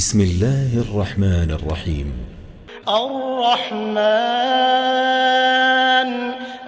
بسم الله الرحمن الرحيم. الرحمن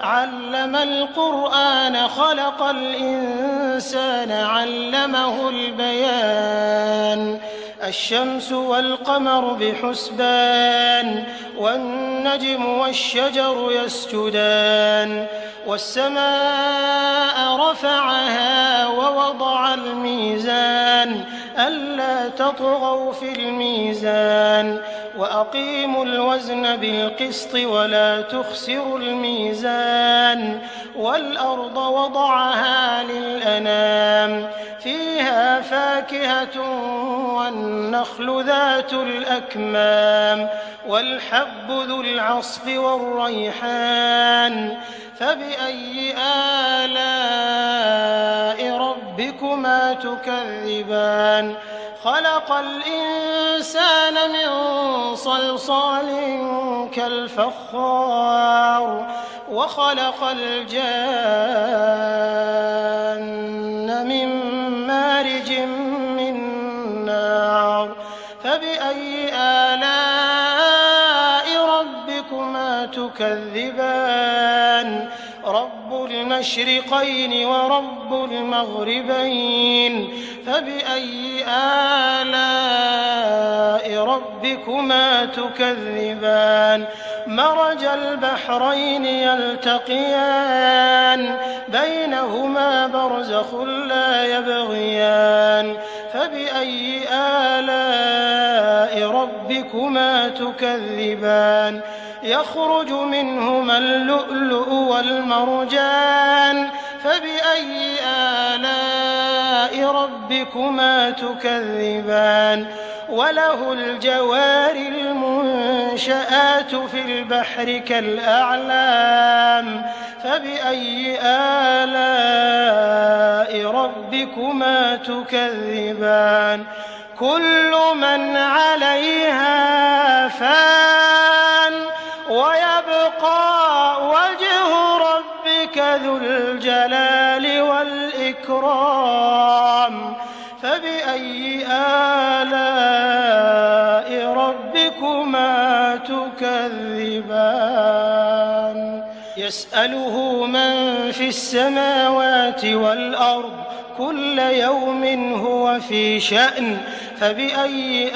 علم القرآن خلق الإنسان علمه البيان الشمس والقمر بحسبان والنجم والشجر يسجدان والسماء رفعها ووضع الميزان ألا تطغوا في الميزان وأقيموا الوزن بالقسط ولا تخسروا الميزان والأرض وضعها للأنام فيها فاكهة والنخل ذات الأكمام والحب ذو العصف والريحان فبأي آلاء ربكما تكذبان خلق الإنسان من صلصال كالفخار وخلق الجان من مارج من نار فبأي آلاء ربكما تكذبان رب المشرقين ورب المغربين فبأي آلاء ربكما تكذبان مرج البحرين يلتقيان بينهما برزخ لا يبغيان فبأي آلاء ربكما تكذبان يخرج منهما اللؤلؤ والمرجان فبأي آلاء ربكما تكذبان وله الجوار المنشآت في البحر كالأعلام فبأي آلاء ربكما تكذبان كل من عليها فان ويبقى وجه ربك ذو الجلال والإكرام فبأي آلاء ربكما تكذبان يسأله من في السماوات والأرض كل يوم هو في شأن فبأي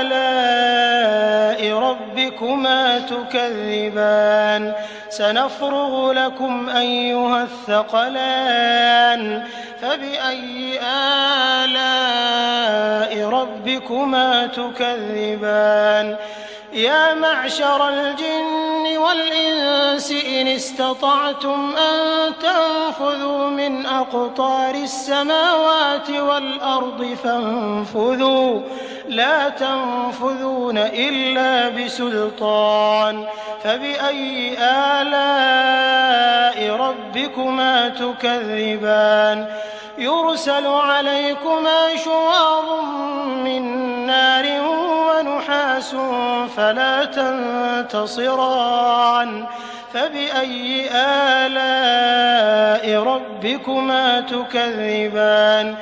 آلاء ربكما تكذبان سنفرغ لكم أيها الثقلان فبأي آلاء ربكما تكذبان يا معشر الجن والإنس إن استطعتم أن تنفذوا من أقطار السماوات والأرض فانفذوا لا تنفذون إلا بسلطان فبأي آلاء ربكما تكذبان يرسل عليكما شواظ من نار ونحاس فلا تنتصران فبأي آلاء ربكما تكذبان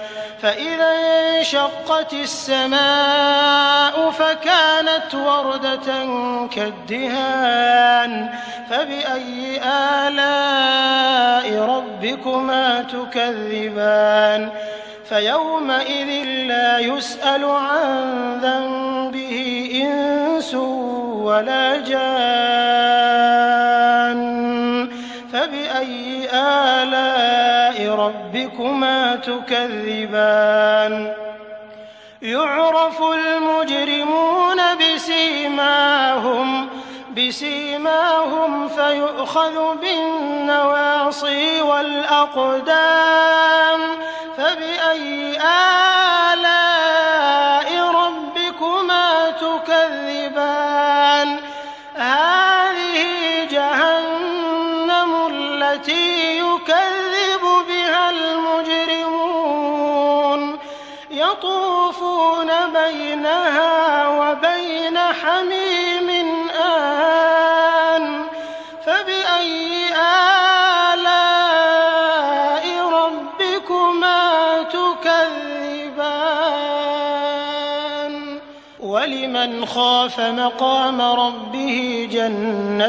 فإذا انشقت السماء فكانت وردة كالدهان فبأي آلاء ربكما تكذبان فيومئذ لا يسأل عن ذنبه إنس ولا جان فبأي آلاء ربكما تكذبان يعرف المجرمون بسيماهم فيؤخذ بالنواصي والأقدام فبأي آلاء ربكما تكذبان هذه جهنم التي يكذب بها المجرمون يطوفون بينها وبين حميم آن فبأي آلاء ربكما تكذبان ولمن خاف مقام ربه جنتان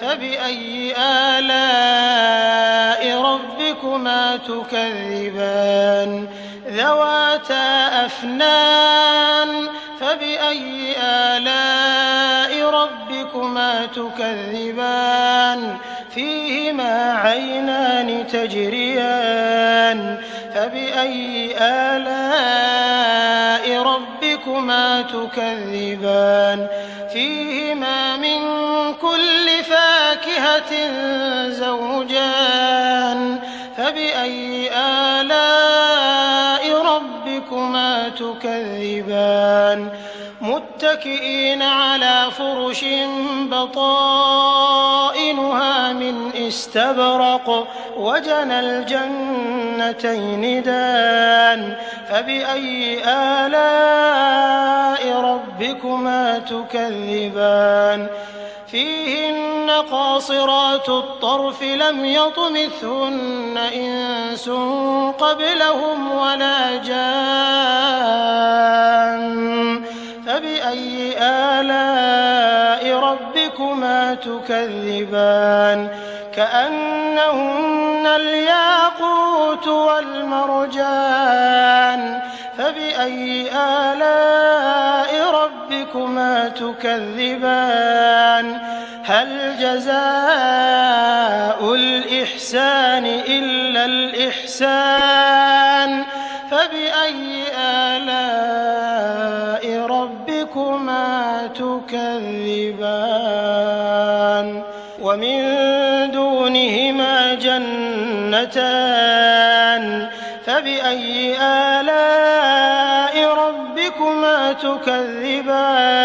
فبأي آلاء ربكما تكذبان ذواتا أفنان فبأي آلاء ربكما تكذبان فيهما عينان تجريان فبأي آلاء ربكما تكذبان فيهما من كل فاكهة زوجان فبأي آلاء ربكما تكذبان متكئين على فرش بطائنها من استبرق وجنى الجنتين دان فبأي آلاء ربكما تكذبان فيهن قاصرات الطرف لم يطمثهن إنس قبلهم ولا جان فبأي آلاء ربكما تكذبان كأنهن الياقوت والمرجان فبأي آلاء ربكما تكذبان هل جزاء الإحسان إلا الإحسان فبأي آلاء ربكما تكذبان ومن دونهما جنتان فبأي آلاء ربكما تكذبان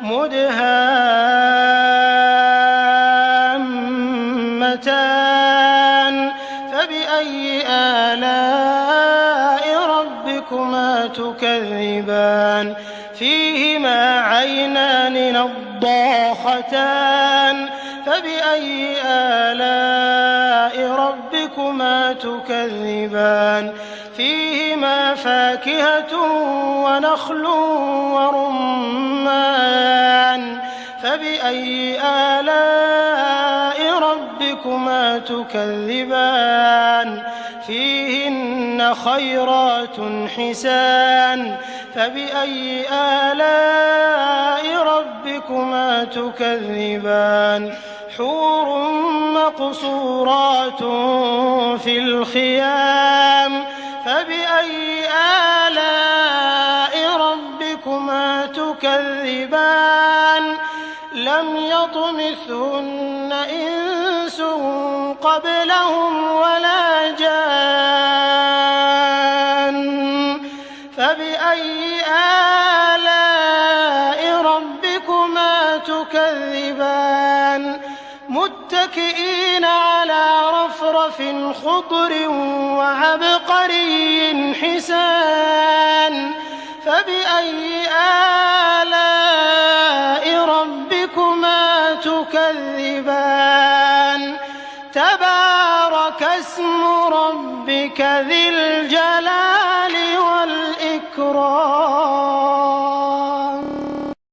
مدهامتان فبأي آلاء ربكما تكذبان فيهما عينان نضاختان فبأي آلاء ربكما تكذبان فيهما فاكهة ونخل ورمان فبأي آلاء ربكما تكذبان فيهن خيرات حسان فبأي آلاء ربكما تكذبان حور مقصورات في الخيام فبأي آلاء ربكما تكذبان لم يطمثهن إنس قبلهم ولا جان فبأي آلاء ربكما تكذبان متكئين على رفرف خضر وعبقري حسان فبأي آلاء ربكما تكذبان تبارك اسم ربك ذي الجلال